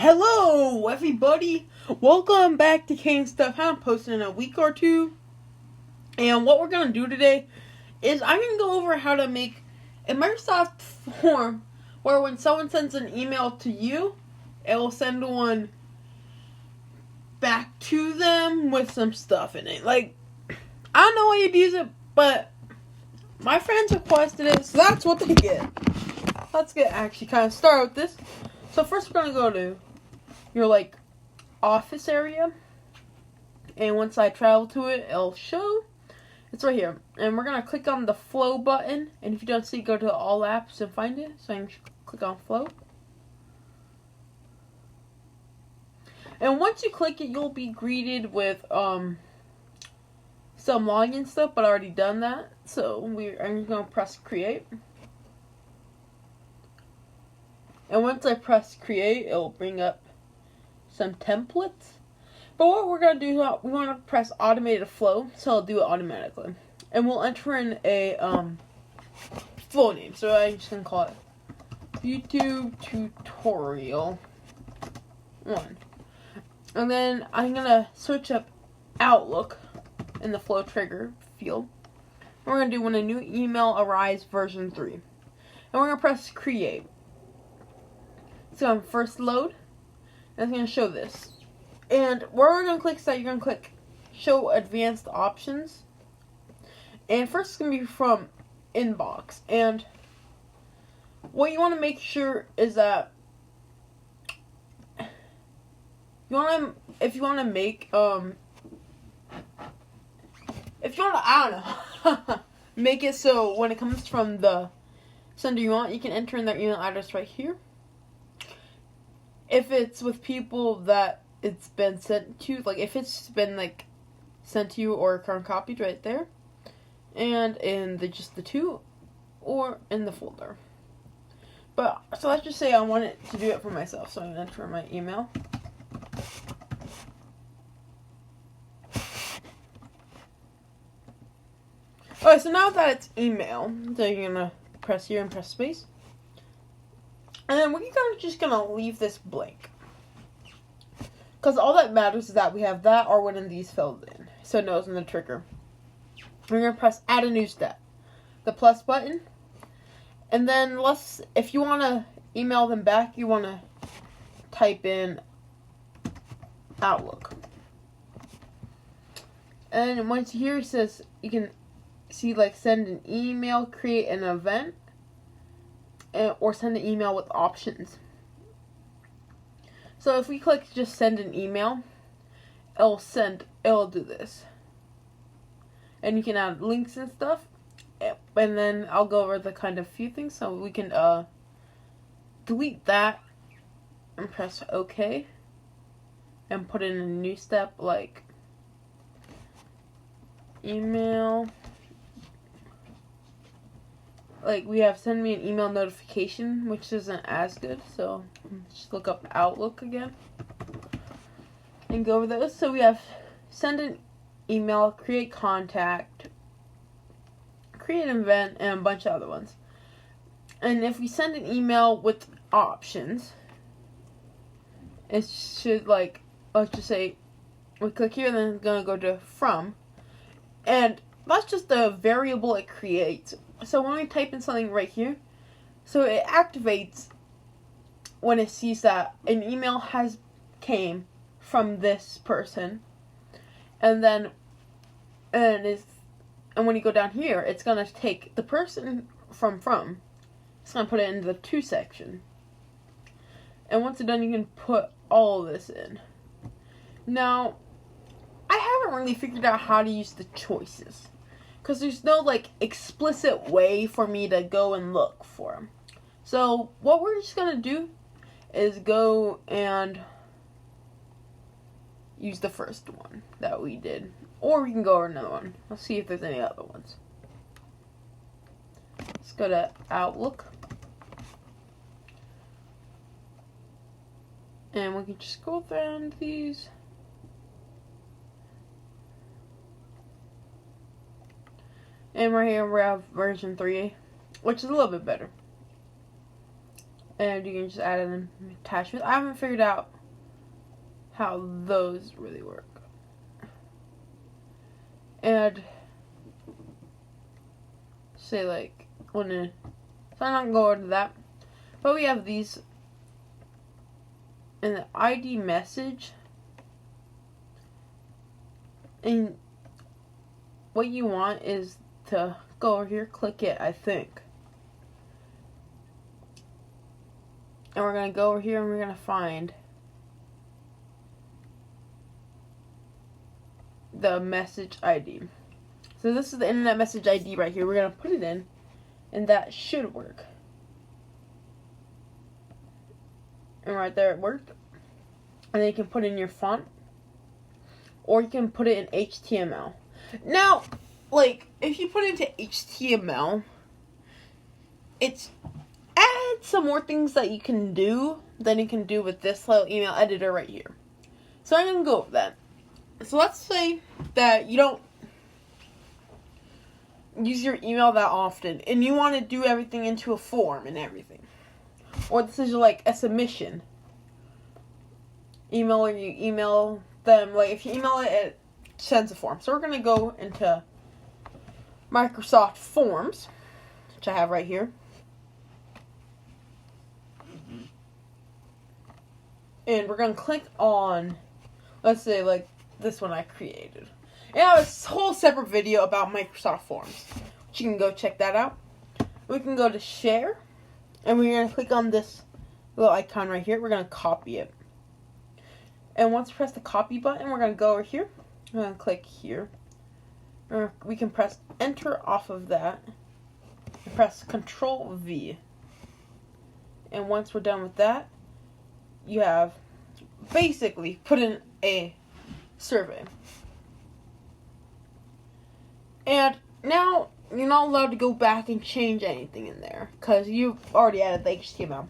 Hello, everybody. Welcome back to Kane Stuff. I haven't posted in a week or two. And what we're going to do today is I'm going to go over how to make a Microsoft form where when someone sends an email to you, it will send one back to them with some stuff in it. Like, I don't know why you'd use it, but my friends requested it, so that's what they get. Let's get actually kind of start with this. So first we're going to go to your office area, and once I travel to it, it'll show. It's right here, and we're going to click on the flow button, and if you don't see, go to all apps and find it. So I can click on flow. And once you click it, you'll be greeted with some login stuff, but I already done that. So I'm just going to press create. And once I press create, it'll bring up some templates. But what we're going to do is we want to press automated flow, so it'll do it automatically. And we'll enter in a flow name. So I'm just going to call it YouTube Tutorial 1. And then I'm going to switch up Outlook in the flow trigger field. And we're going to do when a new email arrives version 3. And we're going to press create. It's going to first load, and it's going to show this. And where we're going to click is that you're going to click show advanced options. And first it's going to be from inbox. And what you want to make sure is that if you want to make, I don't know, make it so when it comes from the sender you want, you can enter in their email address right here. If it's with people that it's been sent to, if it's been sent to you or current copied right there, and in just the two, or in the folder. But so let's just say I want it to do it for myself, so I'm gonna enter my email. Alright, so now that it's email, so you're gonna press here and press space. And then we're just going to leave this blank. Because all that matters is that we have that or one of these filled in. So it knows in the trigger. We're going to press add a new step. The plus button. And then if you want to email them back, you want to type in Outlook. And once here it says, you can see send an email, create an event, or send an email with options. So if we click just send an email, it'll do this. And you can add links and stuff. And then I'll go over the kind of few things. So we can delete that and press OK. And put in a new step like email. We have send me an email notification, which isn't as good, so just look up Outlook again and go over those. So we have send an email, create contact, create an event, and a bunch of other ones. And if we send an email with options, it should let's just say we click here, and then it's gonna go to from, and that's just a variable it creates. So when we type in something right here, so it activates when it sees that an email came from this person, and then and when you go down here, it's gonna take the person from, it's gonna put it into the to section, and once it's done, you can put all of this in. Now, I haven't really figured out how to use the choices. Because there's no, explicit way for me to go and look for them. So, what we're just going to do is go and use the first one that we did. Or we can go over another one. Let's see if there's any other ones. Let's go to Outlook. And we can just go down these. And right here we have version 3, which is a little bit better. And you can just add an attachment. I haven't figured out how those really work. And say like so I'm not gonna go into that. But we have these in the ID message. And what you want is to go over here, click it, I think. And we're going to go over here and we're going to find the message ID. So this is the internet message ID right here. We're going to put it in, and that should work. And right there it worked. And then you can put in your font, or you can put it in HTML. Now, like, if you put it into HTML, it's add some more things that you can do than you can do with this little email editor right here. So I'm going to go over that. So let's say that you don't use your email that often, and you want to do everything into a form and everything. Or this is like a submission. Email, or you email them, like if you email it, it sends a form. So we're going to go into Microsoft Forms, which I have right here. And we're going to click on, let's say like this one I created. And I have a whole separate video about Microsoft Forms, which you can go check that out. We can go to share, and we're going to click on this little icon right here. We're going to copy it. And once we press the copy button, we're going to go over here. We're going to click here. We can press enter off of that. And press Control V. And once we're done with that, you have basically put in a survey. And now you're not allowed to go back and change anything in there because you've already added the HTML.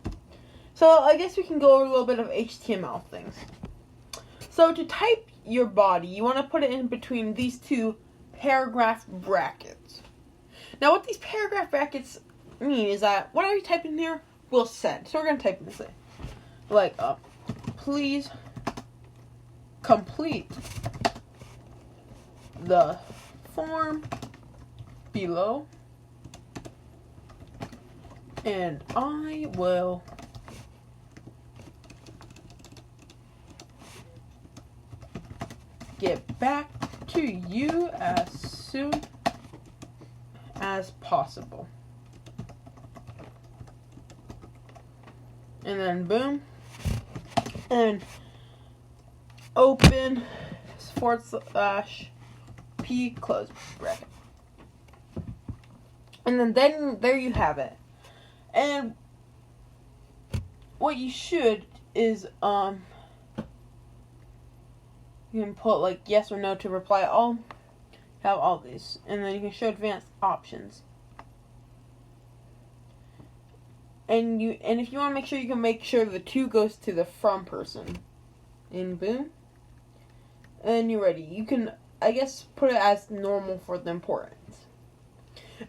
So I guess we can go over a little bit of HTML things. So to type your body, you want to put it in between these two paragraph brackets. Now what these paragraph brackets mean is that whatever you type in here will send. So we're going to type in this like, please complete the form below, and I will get back to you as soon as possible. And then boom. And open /P close bracket. And then there you have it. And what you should is you can put like yes or no to reply all. Have all these, and then you can show advanced options. And if you want to make sure, you can make sure the to goes to the from person. And boom. And you're ready. You can, I guess, put it as normal for the importance.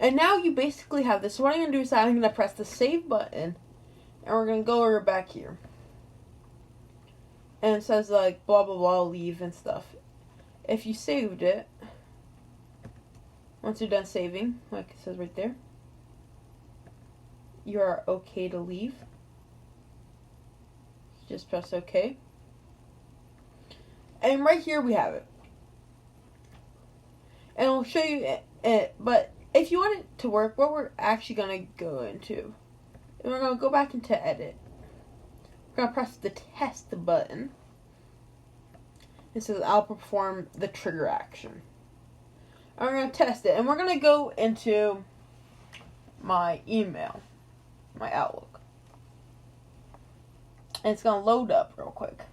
And now you basically have this. So what I'm going to do is I'm going to press the save button. And we're going to go over back here. And it says like blah blah blah leave and stuff. If you saved it, once you're done saving, like it says right there, you are okay to leave. Just press OK. And right here we have it. And I'll show you it. But if you want it to work, what we're actually going to go into, and we're going to go back into edit. We're going to press the test button. It says I'll perform the trigger action. And we're going to test it. And we're going to go into my email. My Outlook. And it's going to load up real quick.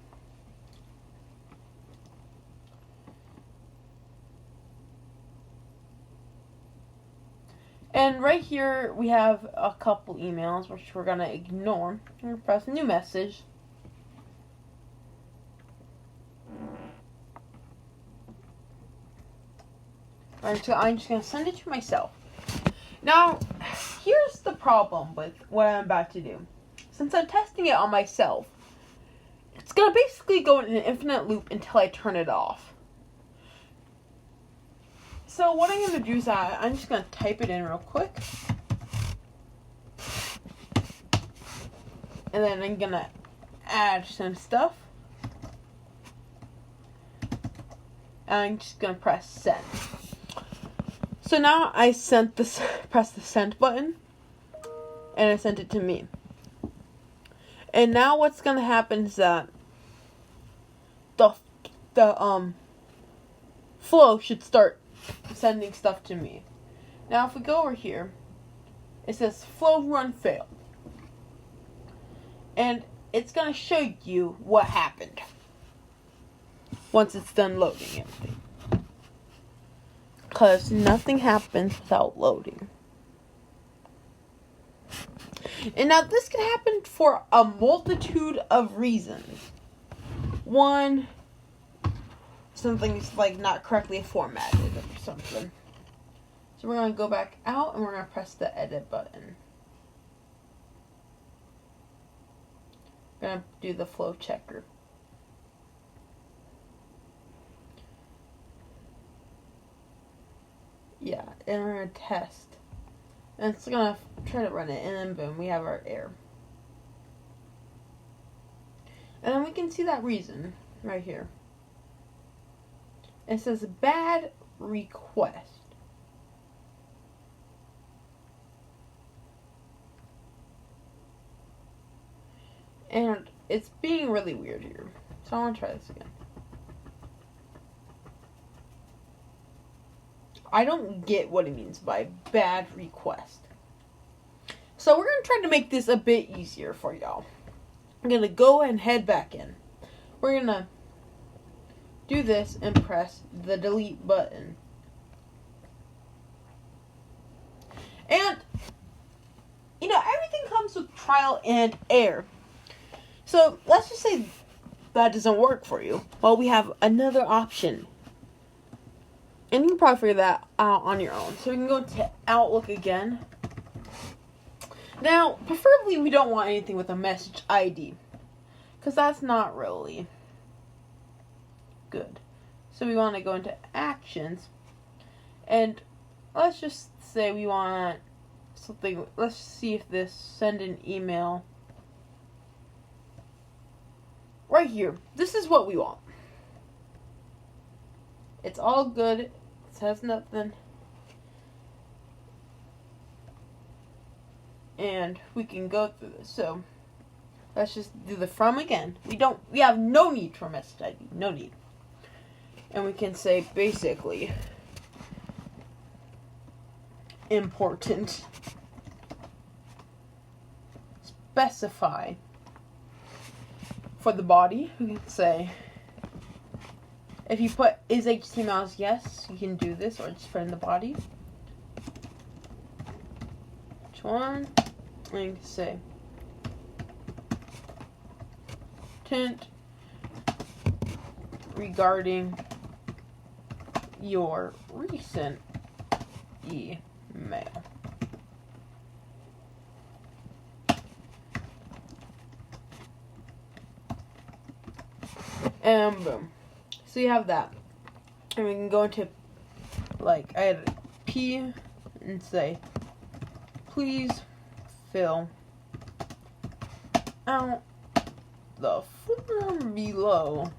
And right here we have a couple emails which we're going to ignore. We're going to press new message. I'm just going to send it to myself. Now, here's the problem with what I'm about to do. since I'm testing it on myself, it's going to basically go in an infinite loop until I turn it off. So what I'm going to do is I'm just going to type it in real quick. And then I'm going to add some stuff. And I'm just going to press send. So now I press the send button. And I sent it to me. And now what's going to happen is that the flow should start sending stuff to me. Now if we go over here, it says flow run failed. And it's going to show you what happened once it's done loading everything. Because nothing happens without loading. And now this can happen for a multitude of reasons. One, something's like not correctly formatted or something. So we're going to go back out and we're going to press the edit button. We're going to do the flow checker. Yeah, and we're going to test. And it's going to try to run it, and then boom, we have our error. And then we can see that reason right here. It says bad request. And it's being really weird here. So I want to try this again. I don't get what it means by bad request. So we're going to try to make this a bit easier for y'all. I'm going to go and head back in. We're going to do this and press the delete button. And, you know, everything comes with trial and error. So let's just say that doesn't work for you. Well, we have another option. And you can probably figure that out on your own. So we can go to Outlook again. Now, preferably we don't want anything with a message ID. Because that's not really good. So we want to go into Actions. And let's just say we want something. Let's see if this send an email. Right here. This is what we want. It's all good. It says nothing. And we can go through this. So let's just do the from again. We have no need for message ID. No need. And we can say basically important. Specify. For the body, we can say, if you put is HTML as yes, you can do this, or just put in the body. Which one? And you can say content regarding your recent email. And boom. So you have that. And we can go into, like, I had a P and say, please fill out the form below.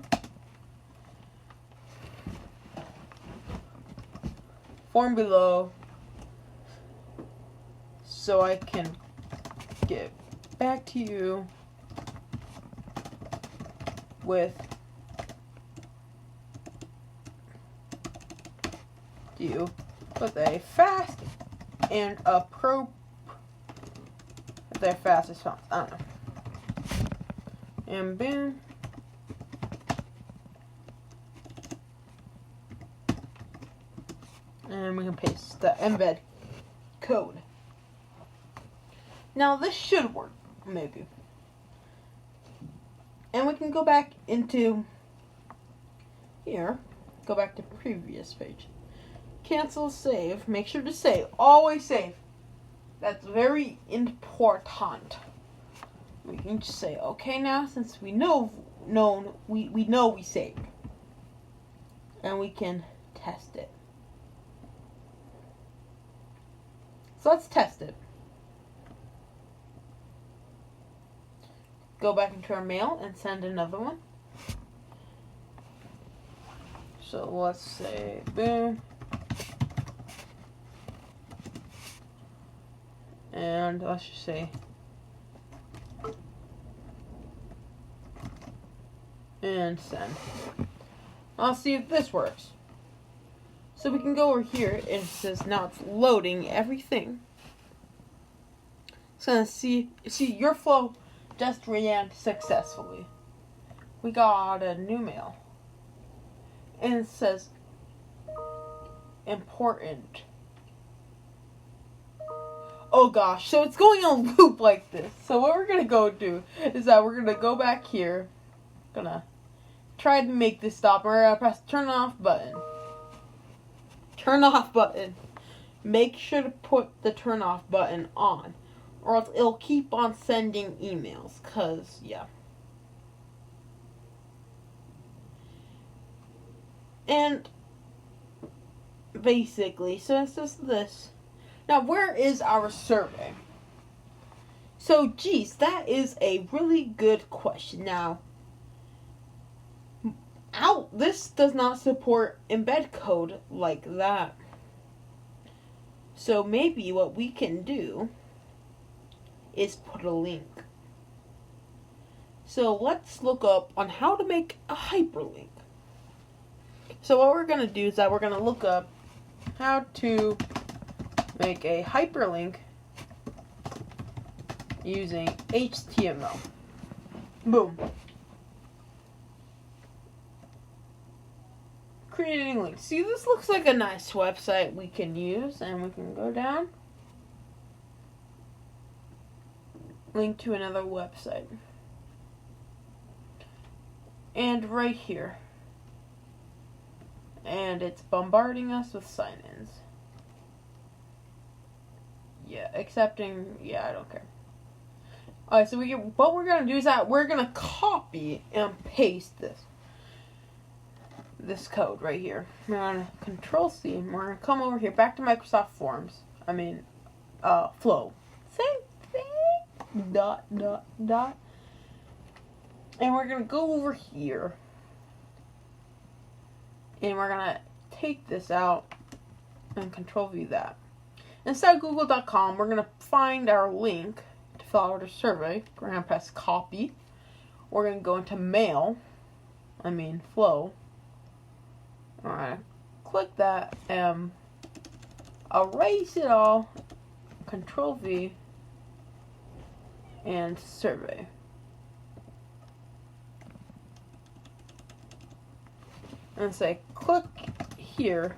So I can get back to you with a fast and their fast response. I don't know. And boom. And we can paste the embed code. Now this should work, maybe. And we can go back into here. Go back to previous page. Cancel, save. Make sure to save. Always save. That's very important. We can just say okay now, since we know we saved. And we can test it. So let's test it. Go back into our mail and send another one. So let's say boom. And let's just say and send. I'll see if this works. So we can go over here and it says now it's loading everything. It's gonna see your flow just ran successfully. We got a new mail. And it says important. Oh gosh, so it's going on a loop like this. So what we're gonna go do is that we're gonna go back here. Gonna try to make this stop. We're gonna press turn off button. Turn off button. Make sure to put the turn off button on, or else it'll keep on sending emails. Cause yeah. And basically, so it's just this. Now, where is our survey? So, geez, that is a really good question. Now, this does not support embed code like that. So, maybe what we can do is put a link. So, let's look up on how to make a hyperlink. So, what we're going to do is that we're going to look up how to make a hyperlink using HTML. Boom. Creating links. See, this looks like a nice website we can use, and we can go down. Link to another website. And right here. And it's bombarding us with sign-ins. Yeah, accepting. Yeah, I don't care. Alright, so what we're gonna do is that we're gonna copy and paste this code right here. We're gonna Control-C, and we're gonna come over here back to Microsoft Forms. Flow. Same thing. Dot. And we're gonna go over here, and we're gonna take this out and Control-V that. Instead of google.com, we're going to find our link to fill out our survey. We're going to press copy. We're going to go into flow. Alright, click that and erase it all. Control-V and survey. And say click here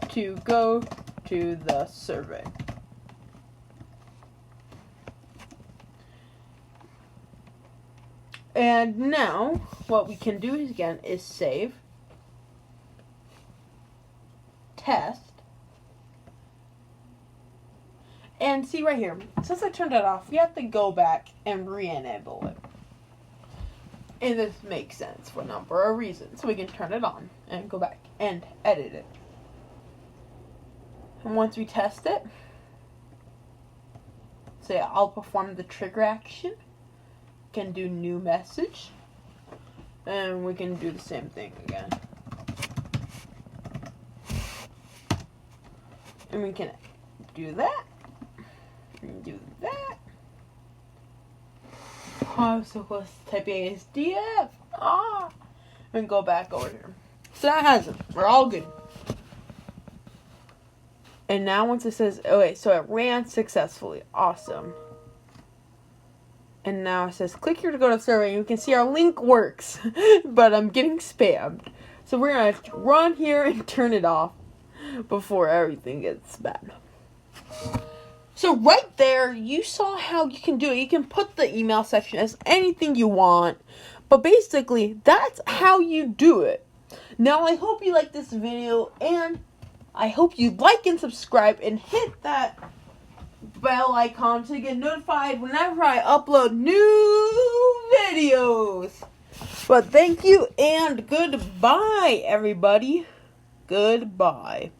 to go to the survey. And now what we can do is save, test, and see right here, since I turned it off, we have to go back and re-enable it. And this makes sense for a number of reasons. So we can turn it on and go back and edit it. And once we test it, say I'll perform the trigger action, can do new message, and we can do the same thing again. And we can do that, and do that. Oh, I'm so close to typing ASDF. And go back over here. So that has it. We're all good. And now once it says, okay, so it ran successfully. Awesome. And now it says, click here to go to the survey. You can see our link works. But I'm getting spammed. So we're going to have to run here and turn it off before everything gets bad. So right there, you saw how you can do it. You can put the email section as anything you want. But basically, that's how you do it. Now, I hope you liked this video, and I hope you like and subscribe and hit that bell icon to get notified whenever I upload new videos. But thank you and goodbye, everybody. Goodbye.